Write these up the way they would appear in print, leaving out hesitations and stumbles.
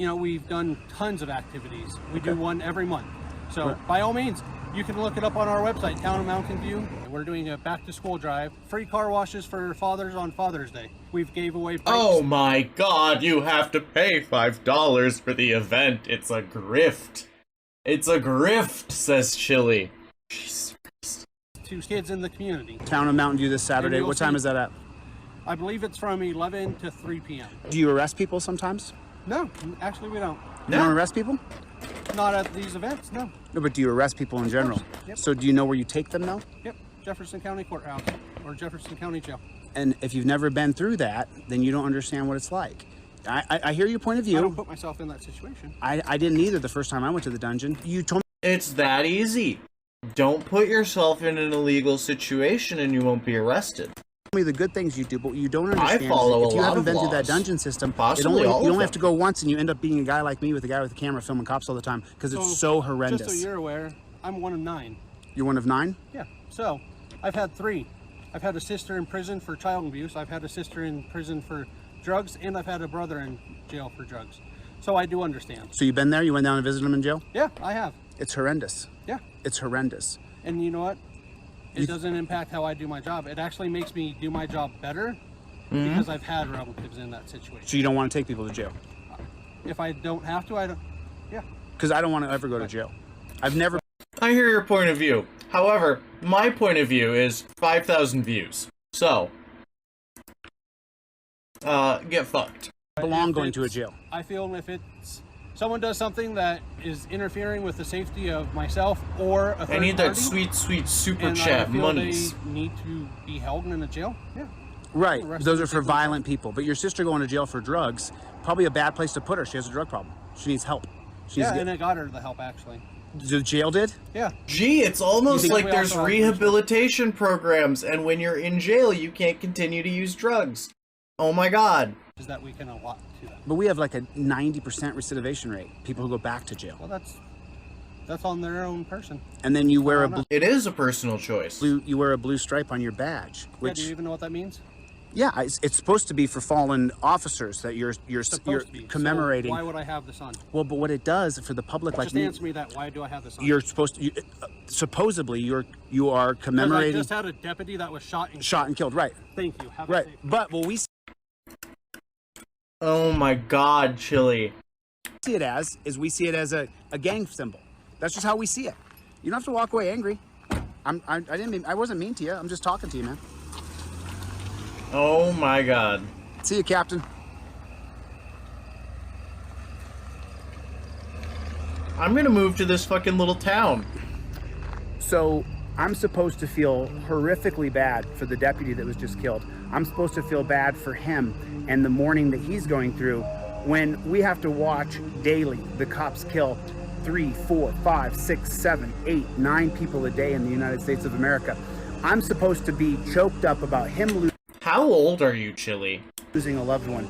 you know, we've done tons of activities. We do one every month. So by all means, you can look it up on our website, Town of Mountain View. We're doing a back to school drive, free car washes for fathers on Father's Day. We've gave away bikes. Oh my God, you have to pay $5 for the event. It's a grift. It's a grift, says Chili. Jesus Christ. To kids in the community. Town of Mountain View this Saturday. What time is that at? I believe it's from 11 to 3 p.m. Do you arrest people sometimes? No, actually we don't. You don't arrest people? Not at these events, no. No, but do you arrest people in general? Yep. So do you know where you take them though? Yep, Jefferson County Courthouse or Jefferson County Jail. And if you've never been through that, then you don't understand what it's like. I hear your point of view. I don't put myself in that situation. I didn't either the first time I went to the dungeon. You told me. It's that easy. Don't put yourself in an illegal situation and you won't be arrested. Me the good things you do, but what you don't understand I follow is if you a lot haven't of been through that laws. dungeon system, Possibly you all of only have them. to go once and you end up being a guy like me with a guy with a camera filming cops all the time because it's so horrendous. Just so you're aware, I'm one of 9. You're one of 9? Yeah, so I've had 3. I've had a sister in prison for child abuse, I've had a sister in prison for drugs, and I've had a brother in jail for drugs. So I do understand. So you've been there? You went down and visited him in jail? Yeah, I have. It's horrendous. Yeah. It's horrendous. And you know what? It doesn't impact how I do my job. It actually makes me do my job better because I've had relatives in that situation. So you don't want to take people to jail? If I don't have to, I don't. Yeah. Because I don't want to ever go to jail. I've never. I hear your point of view. However, my point of view is 5,000 views. So, get fucked. belong going to a jail. I feel if it's someone does something that is interfering with the safety of myself or a third I need that party, sweet, sweet super and chat I feel monies. they need to be held in a jail. Yeah. Right. Arrested Those are and for taken- violent people. But your sister going to jail for drugs, probably a bad place to put her. She has a drug problem. She needs help. She needs Yeah, to and it got her the help actually. The jail did? Yeah. Gee, it's almost You think like we there's also have rehabilitation programs, and when you're in jail, you can't continue to use drugs. Oh my God. Is that we can allot to that. But we have like a 90% recidivation rate. People who go back to jail. Well, that's on their own person. And then you wear a know. It is a personal choice. you wear a blue stripe on your badge, Yeah, which do you even know what that means? yeah, it's supposed to be for fallen officers that you're Supposed to be. commemorating. So why would I have this on? Well, but what it does for the public like Just me, answer me that. Why do I have this on? you're supposed to supposedly you are Because I commemorating just had a deputy that was shot and killed, right? Thank you. Have a Right. safe But what we Oh my God, Chili. see it as is we see it as a gang symbol. That's just how we see it. You don't have to walk away angry. I wasn't mean to you. I'm just talking to you, man. Oh my God. See you, Captain. I'm gonna move to this fucking little town. So I'm supposed to feel horrifically bad for the deputy that was just killed. I'm supposed to feel bad for him and the mourning that he's going through when we have to watch daily the cops kill 3, 4, 5, 6, 7, 8, 9 people a day in the United States of America. I'm supposed to be choked up about him How old are you, Chili? losing a loved one,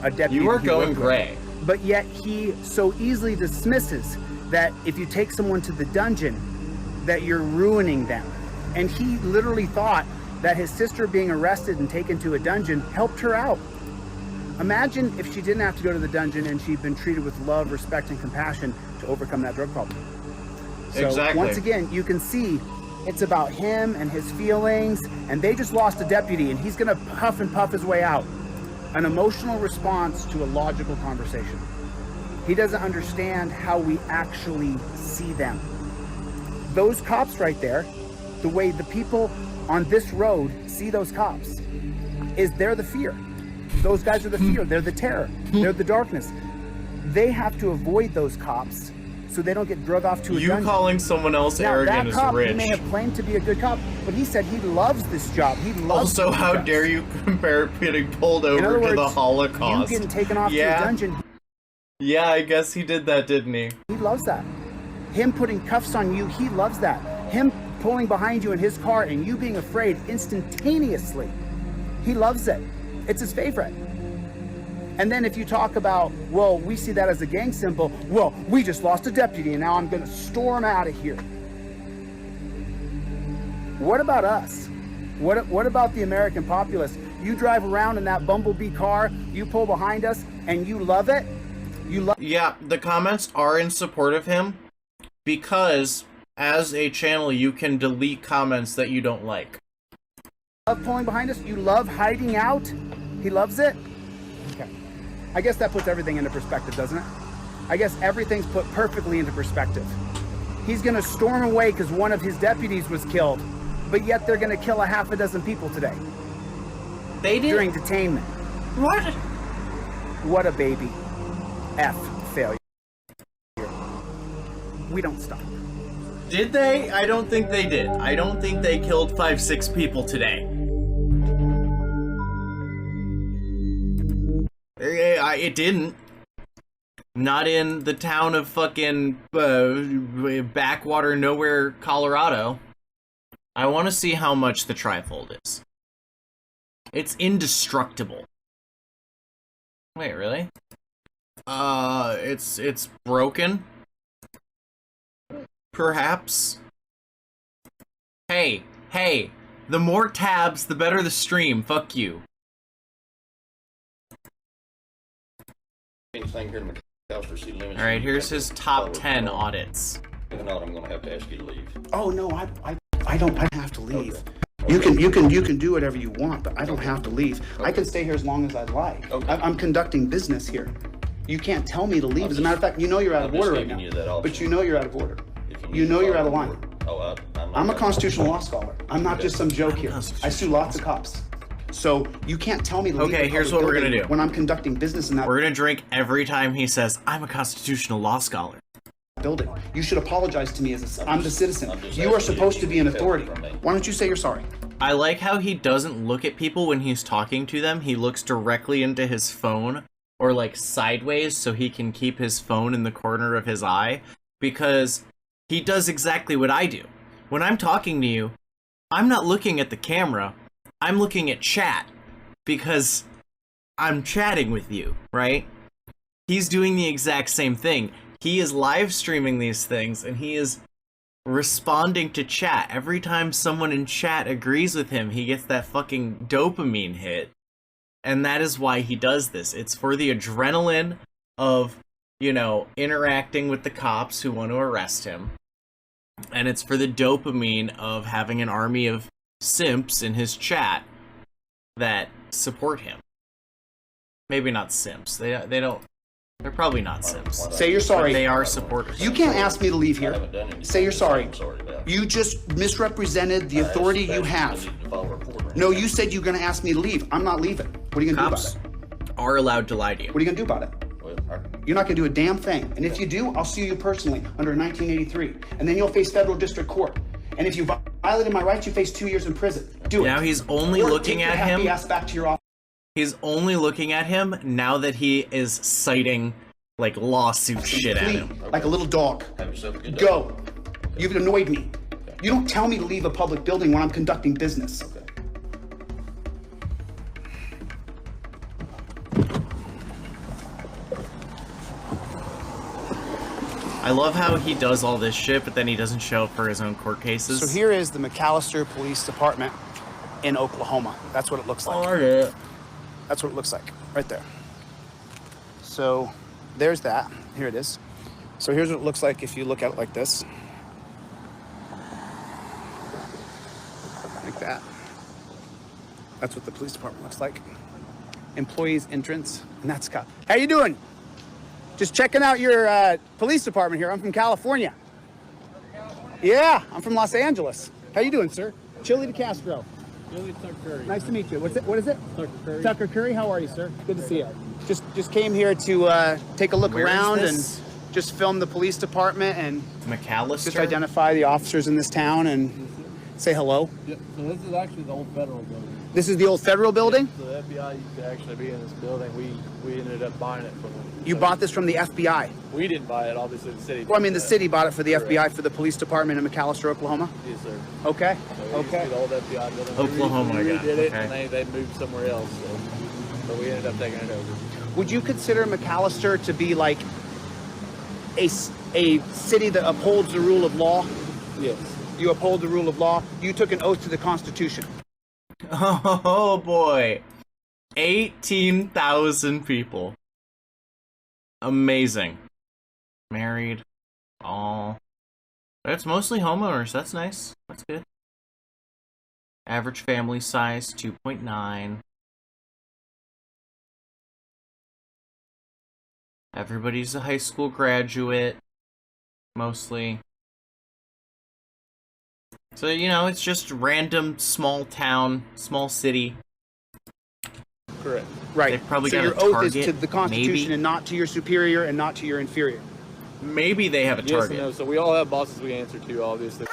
a deputy. You are that he going worked with. gray. But yet he so easily dismisses that if you take someone to the dungeon, that you're ruining them. And he literally thought that his sister being arrested and taken to a dungeon helped her out. Imagine if she didn't have to go to the dungeon and she'd been treated with love, respect, and compassion to overcome that drug problem. So Exactly. once again, you can see it's about him and his feelings, and they just lost a deputy, and he's gonna huff and puff his way out. An emotional response to a logical conversation. He doesn't understand how we actually see them. Those cops right there, the way the people on this road see those cops, is they're the fear. Those guys are the fear, they're the terror, they're the darkness. They have to avoid those cops so they don't get drug off to a You dungeon. calling someone else Now, arrogant that is cop, rich. he may have claimed to be a good cop, but he said he loves this job. He loves Also, these how jobs. dare you compare getting pulled In over other to the words, Holocaust? you getting taken off to a dungeon, Yeah, I guess he did that, didn't he? he loves that. Him putting cuffs on you, he loves that. Him pulling behind you in his car and you being afraid instantaneously, he loves it. It's his favorite. And then if you talk about, well, we see that as a gang symbol, well, we just lost a deputy and now I'm going to storm out of here. What about us? What about the American populace? You drive around in that bumblebee car, you pull behind us, and you love it. You love Yeah, the comments are in support of him because as a channel you can delete comments that you don't like. pulling behind us. You love hiding out. He loves it. Okay. I guess that puts everything into perspective, doesn't it? I guess everything's put perfectly into perspective. He's going to storm away because one of his deputies was killed, but yet they're going to kill a half a dozen people today. They did? During detainment. What? What a baby. F failure. We don't stop. Did they? I don't think they did. I don't think they killed 5-6 people today. It didn't. Not in the town of fucking backwater nowhere, Colorado. I want to see how much the trifold is. It's indestructible. Wait, really? It's broken. Perhaps. Hey, the more tabs, the better the stream. Fuck you. Alright, here's his top 10 audits. If not, I'm gonna have to ask you to leave. Oh no, I don't have to leave. Okay. You can do whatever you want, but I don't have to leave. I can stay here as long as I'd like. Okay. I'm conducting business here. You can't tell me to leave. As a matter of fact, you know you're out of I'm just order right giving now. you that option. But you know you're out of order. If You know need to you're out of follow line. the board. Oh, I'm a constitutional law scholar. I'm not Okay. just some joke here. I sue lots of cops. So you can't tell me to leave. Okay, the here's public what we're building gonna do. when I'm conducting business in that We're gonna drink every time he says, I'm a constitutional law scholar. building. You should apologize to me as I'm the citizen. I'm just You are asking you supposed to to be an get help authority. from me. Why don't you say you're sorry? I like how he doesn't look at people when he's talking to them. He looks directly into his phone, or like sideways, so he can keep his phone in the corner of his eye, because he does exactly what I do. When I'm talking to you, I'm not looking at the camera, I'm looking at chat, because I'm chatting with you, right? He's doing the exact same thing. He is live streaming these things, and he is responding to chat. Every time someone in chat agrees with him, he gets that fucking dopamine hit. And that is why he does this. It's for the adrenaline of, you know, interacting with the cops who want to arrest him. And it's for the dopamine of having an army of simps in his chat that support him. Maybe not simps. They're probably not simps. Say you're sorry. But they are supporters. You can't ask me to leave I here. haven't done anything. Say you're sorry. I'm sorry about. You just misrepresented the authority you have. No, you said you're going to ask me to leave. I'm not leaving. What are you going to do Cops about it? are allowed to lie to you. What are you going to do about it? You're not going to do a damn thing. And if you do, I'll sue you personally under 1983. And then you'll face federal district court. And if you violated my rights, you face 2 years in prison. Do it. Now he's only Or looking take your at happy him. ass back to your office. He's only looking at him now that he is citing, like, lawsuit shit at Flee him. like a little dog. Have yourself a good day. Go. You've annoyed me. You don't tell me to leave a public building when I'm conducting business. Okay. I love how he does all this shit, but then he doesn't show up for his own court cases. So here is the McAllister Police Department in Oklahoma. That's what it looks like. yeah. That's what it looks like, right there. So there's that. Here it is. So here's what it looks like if you look at it like this. Like that. That's what the police department looks like. Employees entrance, and that's cop. How you doing? Just checking out your police department here. I'm from California. Yeah, I'm from Los Angeles. How you doing, sir? Chili de Castro. Billy Tuck Curry. Nice to meet you. What's it? What is it? Tucker Curry. Tucker Curry. How are you, sir? Good to see you. Just came here to take a look Where is around this? and just film the police department and McAllister? just identify the officers in this town and say hello. Yeah, so this is actually the old federal building. This is the old federal building. So the FBI used to actually be in this building. We ended up buying it from them. You bought this from the FBI. We didn't buy it, obviously the city. Well, I mean, the did. city bought it for the FBI for the police department in McAllister, Oklahoma. Yes, sir. Okay. So it used to be the old FBI building. Oklahoma, we yeah, redid it, okay. and they moved somewhere else. So we ended up taking it over. Would you consider McAllister to be like a city that upholds the rule of law? Yes. You uphold the rule of law. You took an oath to the Constitution. Oh boy. 18,000 people. Amazing. Married. All. It's mostly homeowners. That's nice. That's good. Average family size, 2.9. Everybody's a high school graduate. Mostly. So, you know, it's just random small town, small city. Correct. Right. They've probably so got your a oath target, is to the Constitution maybe. and not to your superior and not to your inferior. Maybe they have a Yes target. and no. So we all have bosses we answer to, obviously.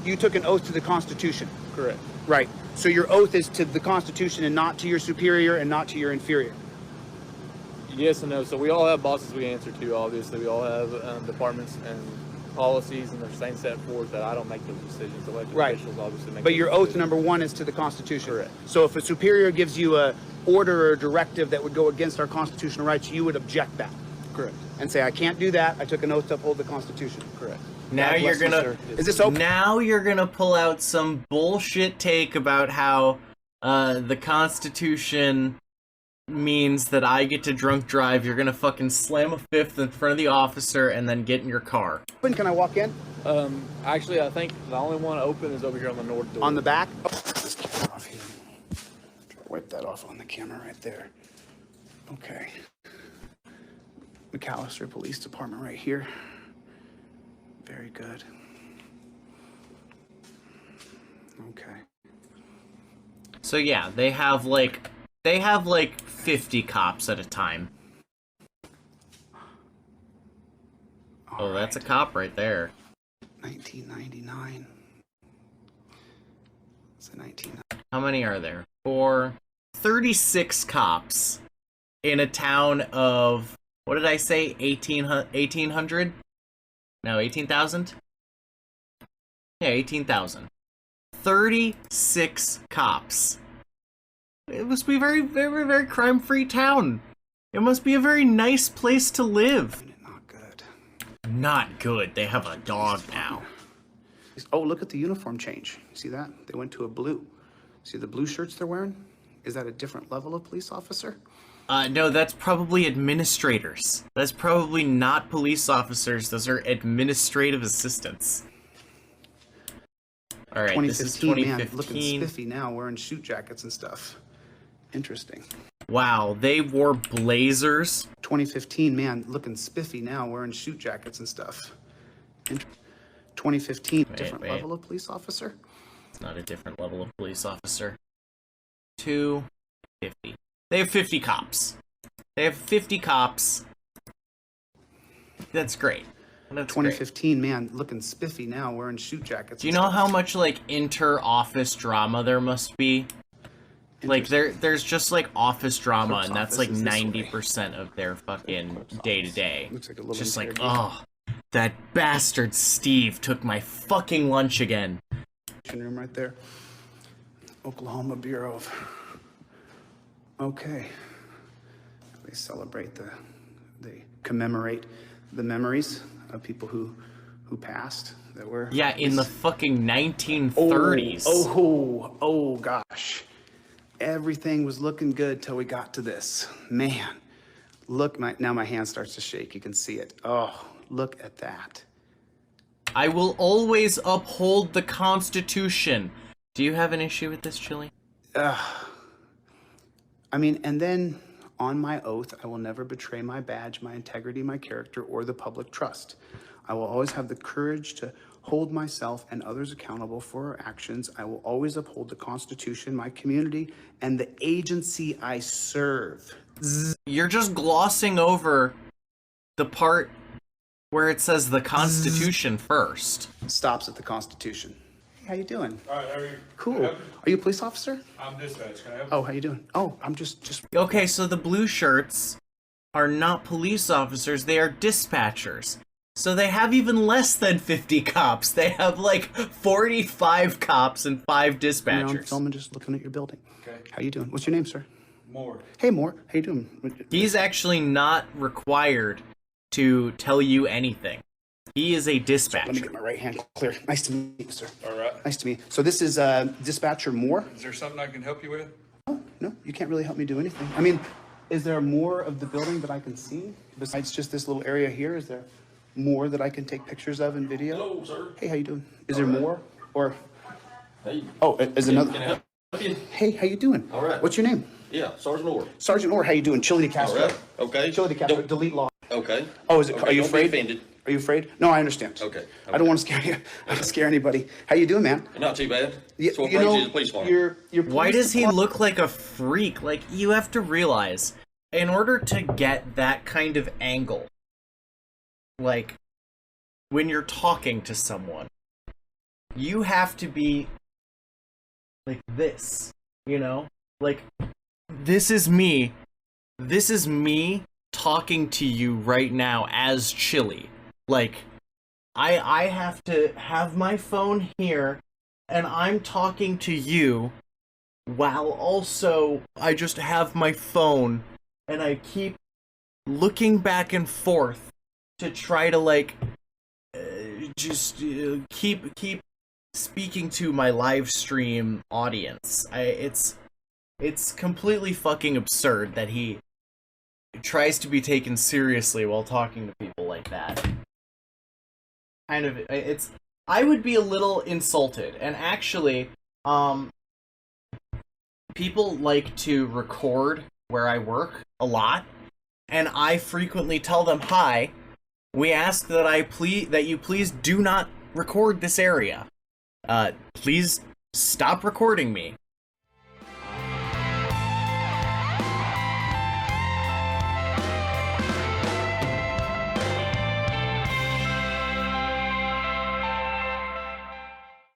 You took an oath to the Constitution. Correct. Right. So your oath is to the Constitution and not to your superior and not to your inferior. Yes and no. So we all have bosses we answer to, obviously. We all have departments and policies, and there's things set forth that I don't make those decisions. Elected Right. officials obviously make But those your oath decisions. number one is to the Constitution. Correct. So if a superior gives you a order or a directive that would go against our constitutional rights, you would object that Correct. and say, I can't do that. I took an oath to uphold the Constitution. Correct. Now God you're bless you, gonna. sir. Is this open? Now you're gonna pull out some bullshit take about how the Constitution means that I get to drunk drive. You're gonna fucking slam a fifth in front of the officer and then get in your car. Can I walk in? Actually, I think the only one open is over here on the north door. On the back? Oh, this camera off here. Try to wipe that off on the camera right there. Okay. McAllister Police Department right here. Very good. Okay. So yeah, they have like 50 cops at a time. Oh, that's a cop right there. 1999. It's a 19. How many are there? 36 cops in a town of, what did I say, 1800? No, 18,000? Yeah, 18,000. 36 cops. It must be a very, very, very crime-free town. It must be a very nice place to live. Not good. Not good. They have a dog now. Oh, look at the uniform change. See that? They went to a blue. See the blue shirts they're wearing? Is that a different level of police officer? No, that's probably administrators. That's probably not police officers. Those are administrative assistants. All right, this is 2015, man, 2015. looking spiffy now, wearing suit jackets and stuff. Interesting. Wow, they wore blazers. 2015, man, looking spiffy now, wearing suit jackets and stuff. 2015, different wait. level of police officer? It's not a different level of police officer. 250. They have 50 cops. They have 50 cops. That's great. That's great. 2015, man, looking spiffy now, wearing suit jackets. Do you know how much like inter-office drama there must be? Like there's just like office drama, Clerk's and that's office like is this way. 90% of their fucking day to day. Looks like a little Just like, interrogation oh, that bastard Steve took my fucking lunch again. room right there. Oklahoma Bureau of. Okay. They celebrate they commemorate the memories of people who passed that were. Yeah, in the fucking 1930s. Oh gosh. Everything was looking good till we got to this. Man, look, now my hand starts to shake. You can see it. Oh, look at that. I will always uphold the Constitution. Do you have an issue with this, Chili? I mean, and then on my oath, I will never betray my badge, my integrity, my character, or the public trust. I will always have the courage to hold myself and others accountable for our actions. I will always uphold the Constitution, my community, and the agency I serve. You're just glossing over the part where it says the Constitution first. Stops at the Constitution. Hey, how you doing? All right, how are you? Cool. Are you a police officer? I'm dispatch. Can I help you? Oh, how you doing? Oh, I'm just Okay, so the blue shirts are not police officers, they are dispatchers. So they have even less than 50 cops. They have like 45 cops and 5 I'm dispatchers. filming, just looking at your building. Okay. How you doing? What's your name, sir? More. Hey, Moore. How you doing? He's actually not required to tell you anything. He is a Let me dispatcher. get my right hand clear. Nice to meet you, sir. All right. Nice to meet you. So this is dispatcher Moore? Is there something I can help you with? Oh, no, you can't really help me do anything. I mean, Is there more of the building that I can see besides just this little area here? Is there more that I can take pictures of and video? Hello, sir. Hey, how you doing? Is there more? Or Hey. oh, is another? Can I help you? Hey, how you doing? All right. What's your name? Yeah, Sergeant Orr. Sergeant Orr. How you doing? Chili de All Castro. right. Okay. Chili de Castro. Don't- Delete Lawz. Okay. Oh, is it? Okay, Are you don't be afraid? offended. Are you afraid? No, I understand. Okay, I don't want to scare you. I don't scare anybody. How you doing, man? Not too bad. Yeah, So what brings you to the police department? Your Why police does he department- look like a freak? Like, you have to realize, in order to get that kind of angle, like, when you're talking to someone, you have to be like this, you know? Like, this is me. This is me talking to you right now as Chili. Like, I have to have my phone here, and I'm talking to you, while also I just have my phone, and I keep looking back and forth to try to, like, keep speaking to my live stream audience. It's completely fucking absurd that he tries to be taken seriously while talking to people like that. I would be a little insulted, and actually, people like to record where I work a lot, and I frequently tell them, hi, we ask that you please do not record this area. Please stop recording me.